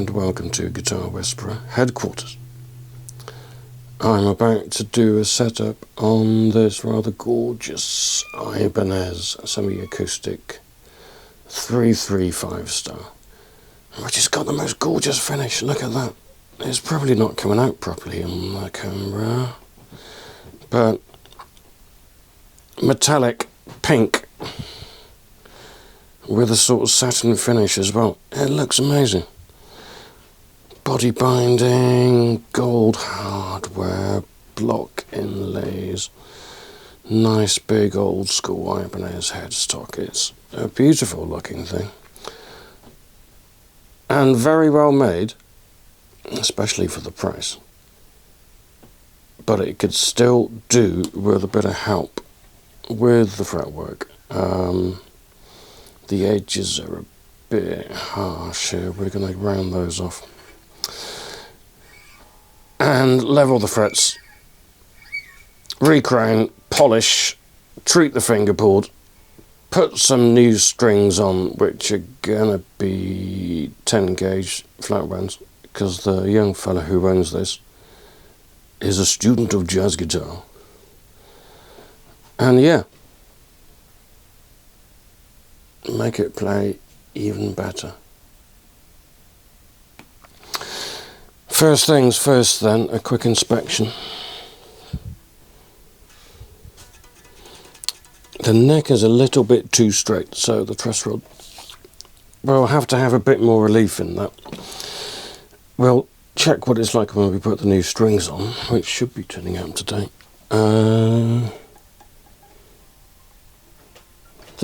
and welcome to Guitar Whisperer headquarters. I'm about to do a setup on this rather gorgeous Ibanez semi-acoustic 335 star, which has got the most gorgeous finish. Look at that. It's probably not coming out properly on the camera, but metallic pink with a sort of satin finish as well. It looks amazing. Body binding, gold hardware, block inlays, nice big old school Ibanez headstock. It's a beautiful looking thing and very well made, especially for the price. But it could still do with a bit of help with the fretwork. The edges are a bit harsh here. We're going to round those off and level the frets, recrown, polish, treat the fingerboard, put some new strings on which are going to be 10 gauge flat wounds, because the young fella who owns this is a student of jazz guitar. And yeah, make it play even better. First things first then, a quick inspection. The neck is a little bit too straight, so the truss rod will have to have a bit more relief in that. We'll check what it's like when we put the new strings on, which should be turning out today. The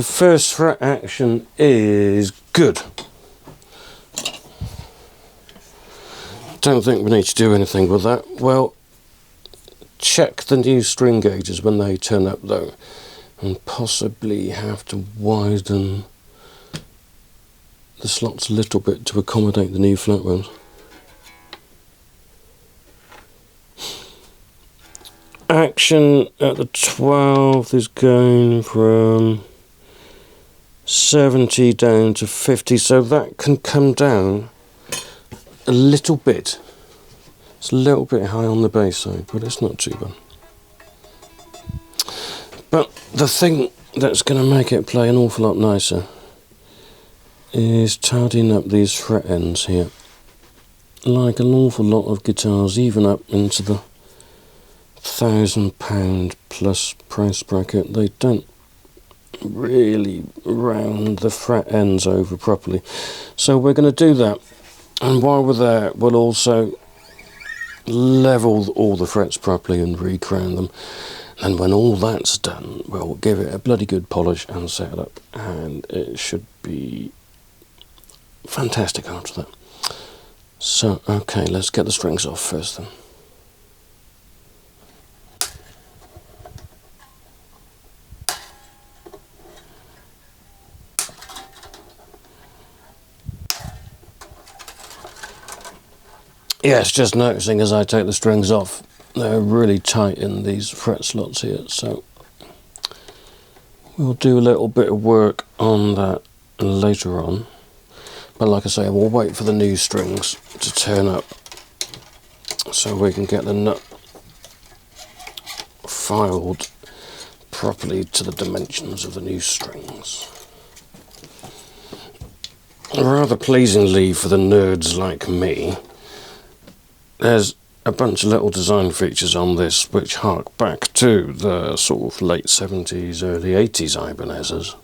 first fret action is good. Don't think we need to do anything with that. Well, check the new string gauges when they turn up though, and possibly have to widen the slots a little bit to accommodate the new flat ones. Action at the 12th is going from 70 down to 50, so that can come down a little bit. It's a little bit high on the bass side, but it's not too bad. But the thing that's going to make it play an awful lot nicer is tidying up these fret ends here. Like an awful lot of guitars, even up into the £1,000 plus price bracket, they don't really round the fret ends over properly. So we're going to do that, and while we're there we'll also level all the frets properly and recrown them, and when all that's done we'll give it a bloody good polish and set it up, and it should be fantastic after that. So okay, let's get the strings off first then. Yes, just noticing as I take the strings off, they're really tight in these fret slots here, so we'll do a little bit of work on that later on. But like I say, we'll wait for the new strings to turn up so we can get the nut filed properly to the dimensions of the new strings. Rather pleasingly for the nerds like me, there's a bunch of little design features on this which hark back to the sort of late 70s, early 80s Ibanez's.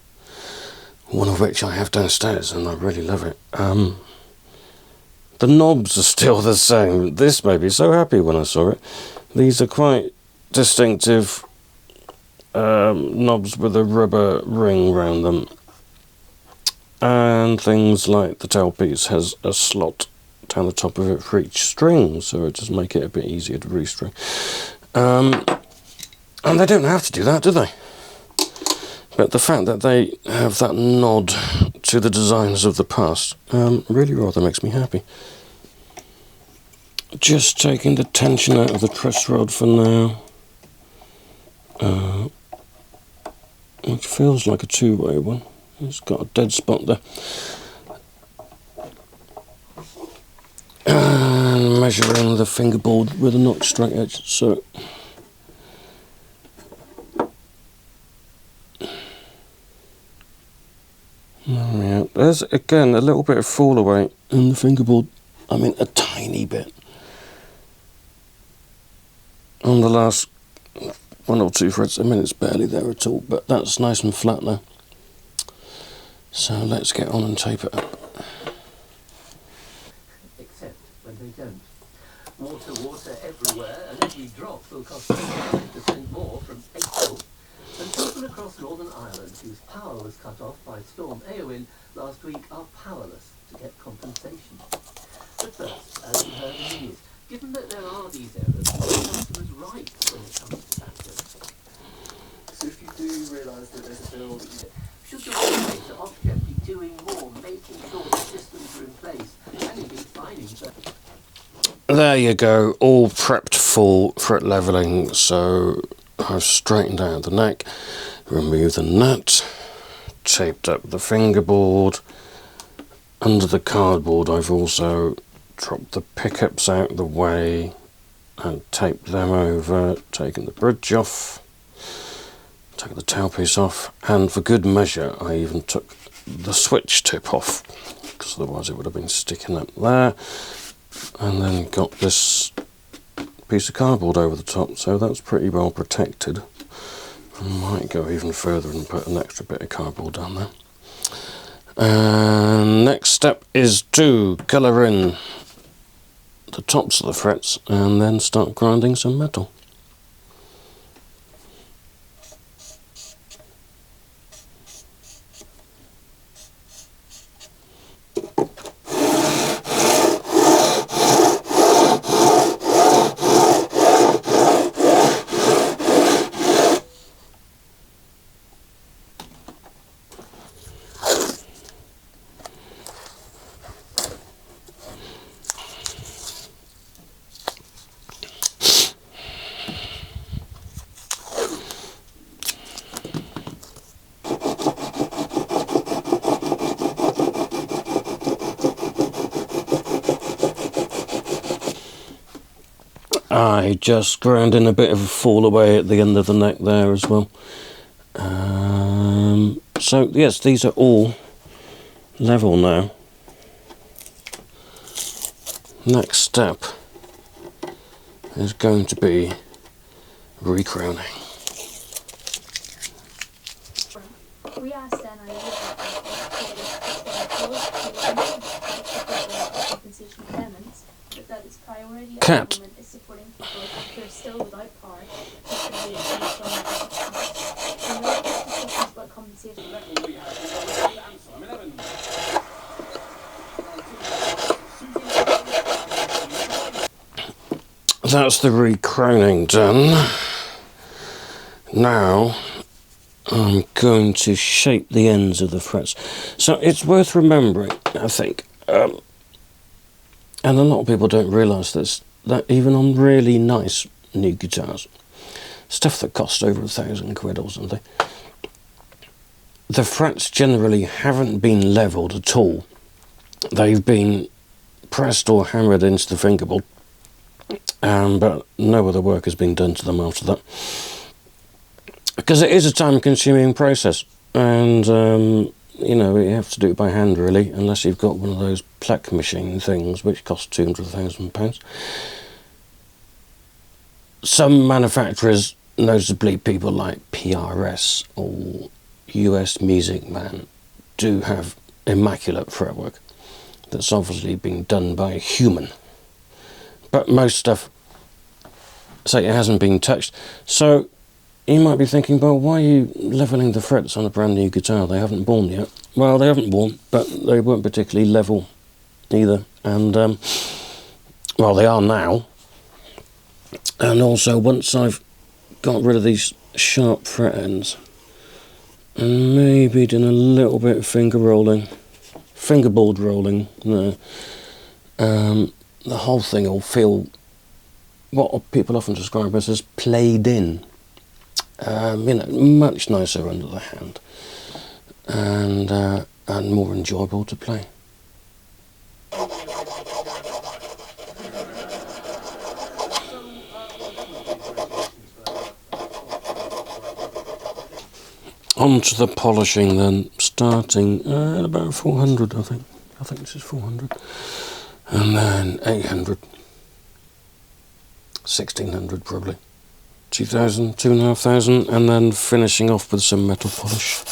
One of which I have downstairs and I really love it. The knobs are still the same. This made me so happy when I saw it. These are quite distinctive knobs with a rubber ring around them. And things like the tailpiece has a slot down the top of it for each string, so it does make it a bit easier to restring. And they don't have to do that, do they? But the fact that they have that nod to the designs of the past really rather makes me happy. Just taking the tension out of the truss rod for now, which feels like a two-way one. It's got a dead spot there. measuring the fingerboard with a notch straight edge, so yeah, there's again a little bit of fall away in the fingerboard. I mean, a tiny bit on the last 1 or 2 frets. I mean, it's barely there at all, but that's nice and flat now. So let's get on and tape it up. Except when they don't. Water everywhere, and every drop will cost 25% more from April. And people across Northern Ireland whose power was cut off by Storm Éowyn last week are powerless to get compensation. But first, as you heard in the news, given that there are these errors, what are customers' rights when it comes to bandwidth? So if you do realise that there's a bill that you... Should the regulator Ofgem be doing more, making sure the systems are in place, and indeed finding that... There you go, all prepped for fret levelling. So I've straightened out the neck, removed the nut, taped up the fingerboard. Under the cardboard I've also dropped the pickups out of the way and taped them over, taken the bridge off, took the tailpiece off, and for good measure I even took the switch tip off, because otherwise it would have been sticking up there. And then got this piece of cardboard over the top, so that's pretty well protected. I might go even further and put an extra bit of cardboard down there. And next step is to colour in the tops of the frets and then start grinding some metal. I just ground in a bit of a fall away at the end of the neck there as well. So yes, these are all level now. Next step is going to be recrowning. We asked then compensation payments, but that its priority at the moment is supporting people who are still without power. And we have discussions about compensation. That's the recrowning done. Now I'm going to shape the ends of the frets. So it's worth remembering, I think, and a lot of people don't realise this, that even on really nice new guitars, stuff that cost over £1,000 or something, the frets generally haven't been levelled at all. They've been pressed or hammered into the fingerboard, but no other work has been done to them after that. Because it is a time-consuming process, and you know, you have to do it by hand really, unless you've got one of those pleck machine things which cost £200,000. Some manufacturers, notably people like PRS or US Music Man, do have immaculate fretwork that's obviously been done by a human, but most stuff, say, it hasn't been touched. So you might be thinking, well, why are you levelling the frets on a brand new guitar? They haven't worn yet. Well, they haven't worn, but they weren't particularly level either. And, well, they are now. And also, once I've got rid of these sharp fret ends, and maybe done a little bit of fingerboard rolling there, the whole thing will feel what people often describe as played in. You know, much nicer under the hand, and more enjoyable to play. On to the polishing then, starting at about 400, I think. I think this is 400. And then 800. 1600 probably. 2000, 2500, and then finishing off with some metal polish.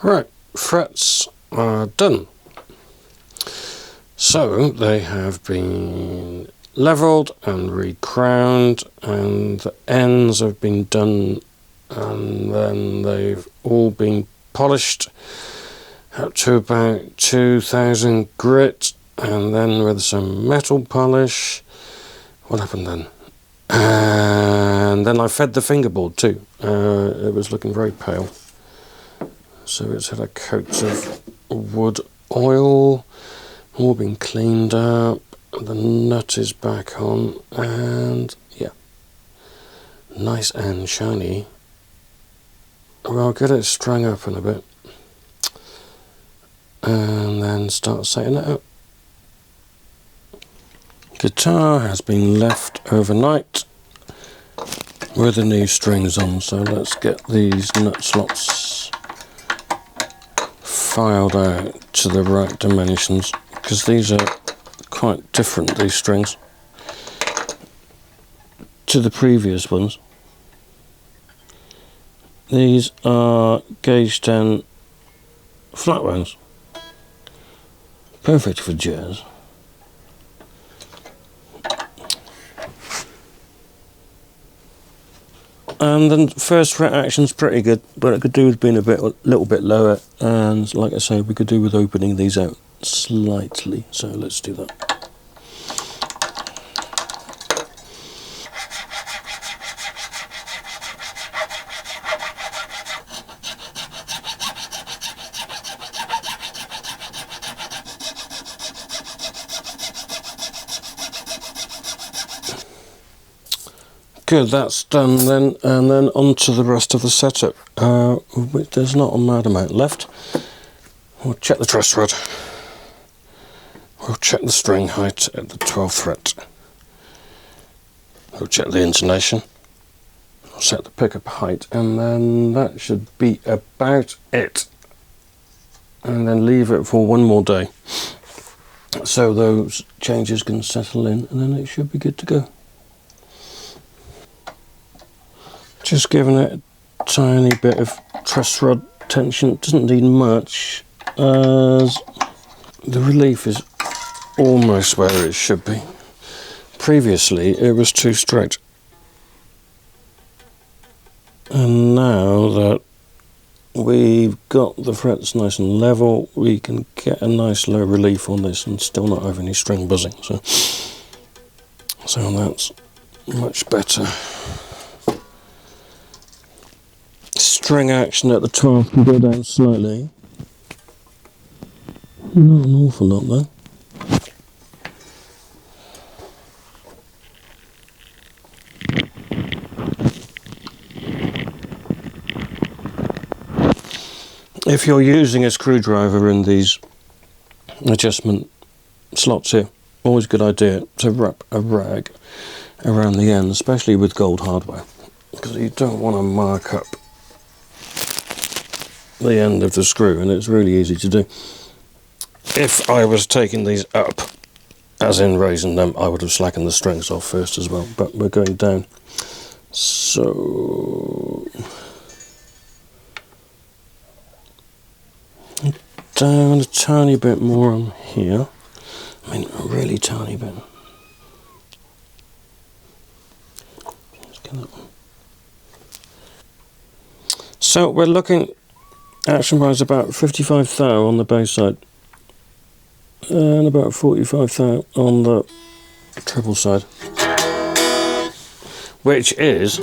Right, frets are done. So they have been levelled and re-crowned, and the ends have been done, and then they've all been polished up to about 2000 grit, and then with some metal polish. What happened then? And then I fed the fingerboard too. It was looking very pale. So it's had a coat of wood oil, all been cleaned up, the nut is back on, and yeah, nice and shiny. Well, I'll get it strung up in a bit, and then start setting it up. Guitar has been left overnight with the new strings on, so let's get these nut slots filed out to the right dimensions, because these are quite different, these strings, to the previous ones. These are gauge 10 flat wounds, perfect for jazz. And the first fret action's pretty good, but it could do with being a little bit lower, and like I say, we could do with opening these out slightly, so let's do that. Good, that's done then, and then on to the rest of the setup. There's not a mad amount left. We'll check the truss rod. We'll check the string height at the 12th fret. We'll check the intonation. We'll set the pickup height, and then that should be about it. And then leave it for one more day, so those changes can settle in, and then it should be good to go. Just giving it a tiny bit of truss rod tension. It doesn't need much, as the relief is almost where it should be. Previously it was too straight, and now that we've got the frets nice and level, we can get a nice low relief on this and still not have any string buzzing, so that's much better. String action at the 12th can go down slightly. Not an awful lot though. If you're using a screwdriver in these adjustment slots here, always a good idea to wrap a rag around the end, especially with gold hardware, because you don't want to mark up the end of the screw, and it's really easy to do. If I was taking these up, as in raising them, I would have slackened the strings off first as well, but we're going down. So down a tiny bit more on here. I mean, a really tiny bit. Let's get that one. So we're looking action price about 55 thou on the bass side and about 45 thou on the treble side, which is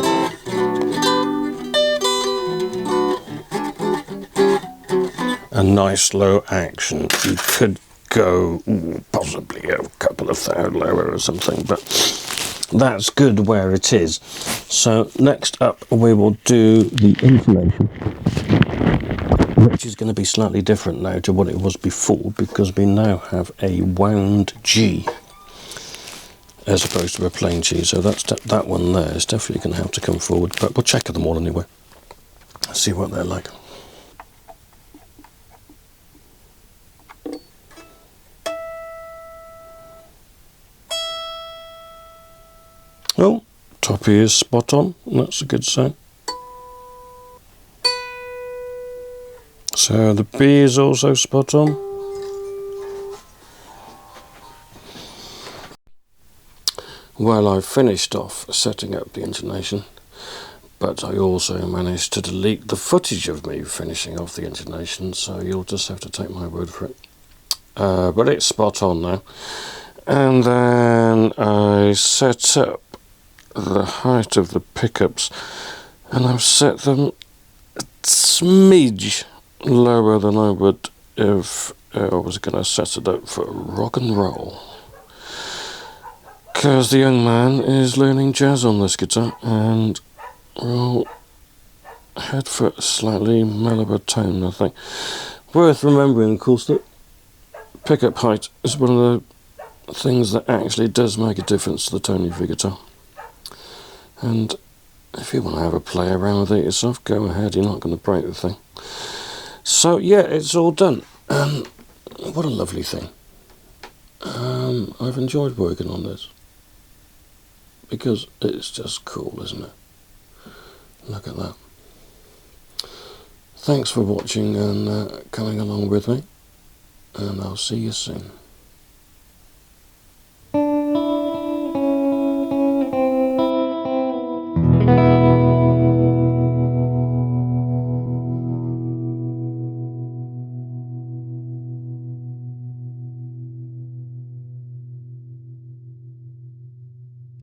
a nice low action. You could go possibly a couple of thou lower or something, but that's good where it is. So next up we will do the intonation, which is going to be slightly different now to what it was before, because we now have a wound G as opposed to a plain G. So that one there is definitely going to have to come forward, but we'll check them all anyway. See what they're like. Oh, top E is spot on, that's a good sign. So the B is also spot on. Well, I finished off setting up the intonation, but I also managed to delete the footage of me finishing off the intonation, so you'll just have to take my word for it. But it's spot on now. And then I set up the height of the pickups, and I've set them a smidge lower than I would if I was going to set it up for rock and roll, because the young man is learning jazz on this guitar, and we'll head for a slightly mellower tone, I think. Worth remembering, of course, that pickup height is one of the things that actually does make a difference to the tone of your guitar. And if you want to have a play around with it yourself, go ahead, you're not going to break the thing. So yeah, it's all done. What a lovely thing. I've enjoyed working on this, because it's just cool, isn't it? Look at that. Thanks for watching and coming along with me, and I'll see you soon.